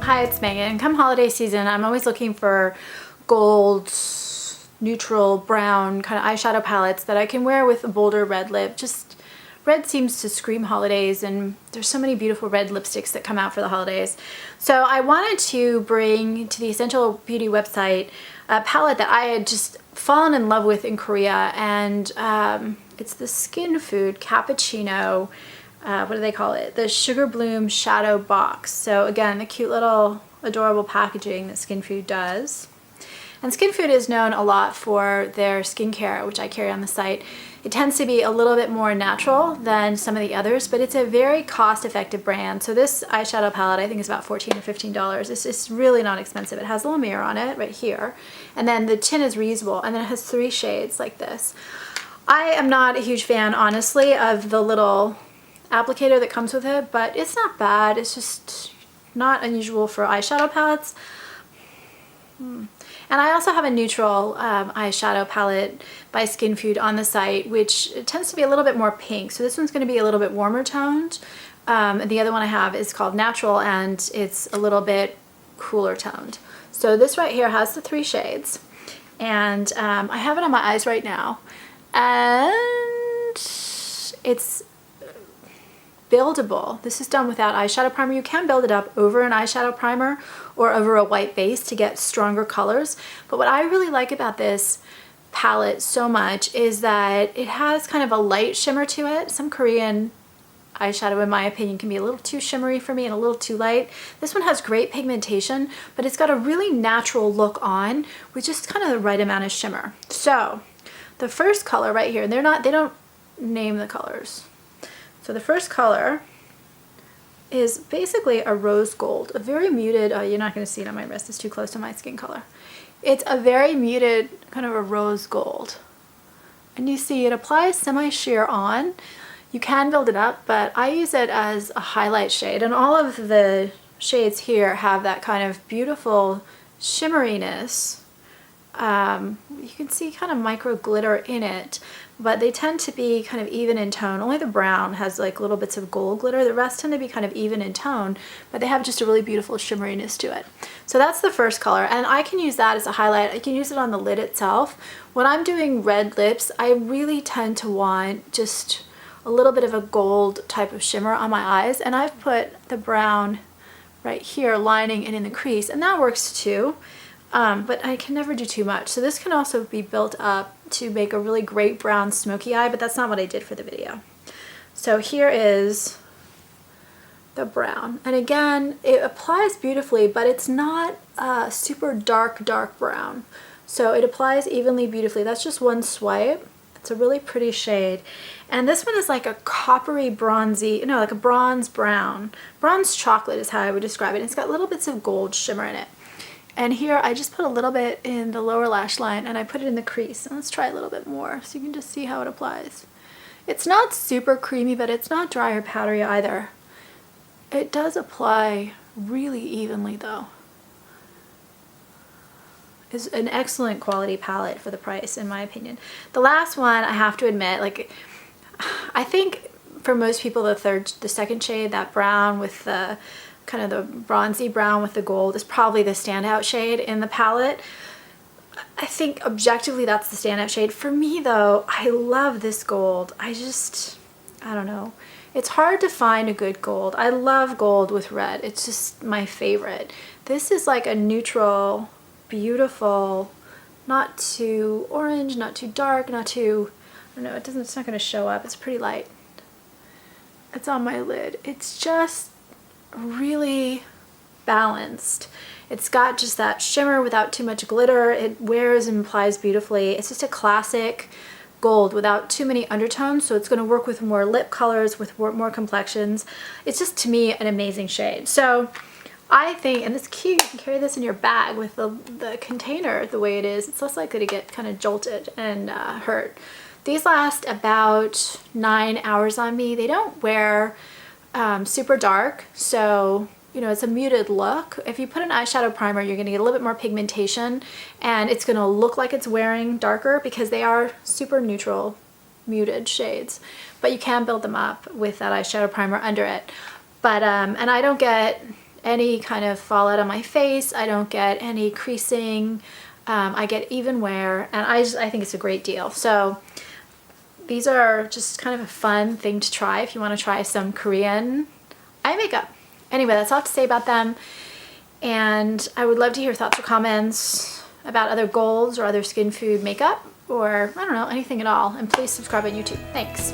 Hi, it's Megan. Come holiday season, I'm always looking for gold, neutral, brown kind of eyeshadow palettes that I can wear with a bolder red lip. Just red seems to scream holidays, and there's so many beautiful red lipsticks that come out for the holidays. So I wanted to bring to the Essential Beauty website a palette that I had just fallen in love with in Korea, and it's the Skin Food Cappuccino. What do they call it? The Sugar Bloom Shadow Box. So again, the cute little adorable packaging that Skin Food does. And Skin Food is known a lot for their skincare, which I carry on the site. It tends to be a little bit more natural than some of the others, but it's a very cost-effective brand. So this eyeshadow palette I think is about $14 or $15. It's really not expensive. It has a little mirror on it right here. And then the tin is reusable, and then it has 3 shades like this. I am not a huge fan, honestly, of the little applicator that comes with it, but it's not bad. It's just not unusual for eyeshadow palettes. And I also have a neutral eyeshadow palette by Skin Food on the site, which tends to be a little bit more pink. So this one's going to be a little bit warmer toned. The other one I have is called Natural, and it's a little bit cooler toned. So this right here has the 3 shades, and I have it on my eyes right now, and it's buildable. This is done without eyeshadow primer. You can build it up over an eyeshadow primer or over a white base to get stronger colors. But what I really like about this palette so much is that it has kind of a light shimmer to it. Some Korean eyeshadow, in my opinion, can be a little too shimmery for me and a little too light. This one has great pigmentation, but it's got a really natural look on with just kind of the right amount of shimmer. So the first color right here, they don't name the colors. So the first color is basically a rose gold, a very muted, you're not going to see it on my wrist, it's too close to my skin color. It's a very muted kind of a rose gold. And you see it applies semi-sheer on. You can build it up, but I use it as a highlight shade, and all of the shades here have that kind of beautiful shimmeriness. You can see kind of micro glitter in it, but they tend to be kind of even in tone. Only the brown has like little bits of gold glitter. The rest tend to be kind of even in tone, but they have just a really beautiful shimmeriness to it. So that's the first color, and I can use that as a highlight. I can use it on the lid itself. When I'm doing red lips, I really tend to want just a little bit of a gold type of shimmer on my eyes, and I've put the brown right here lining and in the crease, and that works too. But I can never do too much. So this can also be built up to make a really great brown smoky eye, but that's not what I did for the video. So here is the brown. And again, it applies beautifully, but it's not super dark brown. So it applies evenly, beautifully. That's just one swipe. It's a really pretty shade. And this one is like a coppery bronzy, no, like a bronze brown. Bronze chocolate is how I would describe it. It's got little bits of gold shimmer in it. And here I just put a little bit in the lower lash line, and I put it in the crease. And let's try a little bit more so you can just see how it applies. It's not super creamy, but it's not dry or powdery either. It does apply really evenly though. It's an excellent quality palette for the price, in my opinion. The last one, I have to admit, like, I think for most people the second shade, that brown with the kind of the bronzy brown with the gold, is probably the standout shade in the palette. I think objectively that's the standout shade. For me though, I love this gold. I don't know. It's hard to find a good gold. I love gold with red. It's just my favorite. This is like a neutral, beautiful, not too orange, not too dark, not too, I don't know, it's not going to show up. It's pretty light. It's on my lid. It's just really balanced. It's got just that shimmer without too much glitter. It wears and applies beautifully. It's just a classic gold without too many undertones, so it's going to work with more lip colors, with more complexions. It's just, to me, an amazing shade. So I think, and it's cute, you can carry this in your bag with the container the way it is. It's less likely to get kind of jolted and hurt. These last about 9 hours on me. They don't wear super dark, so you know, it's a muted look. If you put an eyeshadow primer, you're going to get a little bit more pigmentation, and it's going to look like it's wearing darker because they are super neutral, muted shades. But you can build them up with that eyeshadow primer under it. But and I don't get any kind of fallout on my face. I don't get any creasing. I get even wear, and I think it's a great deal. So these are just kind of a fun thing to try if you want to try some Korean eye makeup. Anyway, that's all I have to say about them. And I would love to hear thoughts or comments about other goals or other skin food makeup, or I don't know, anything at all. And please subscribe on YouTube. Thanks.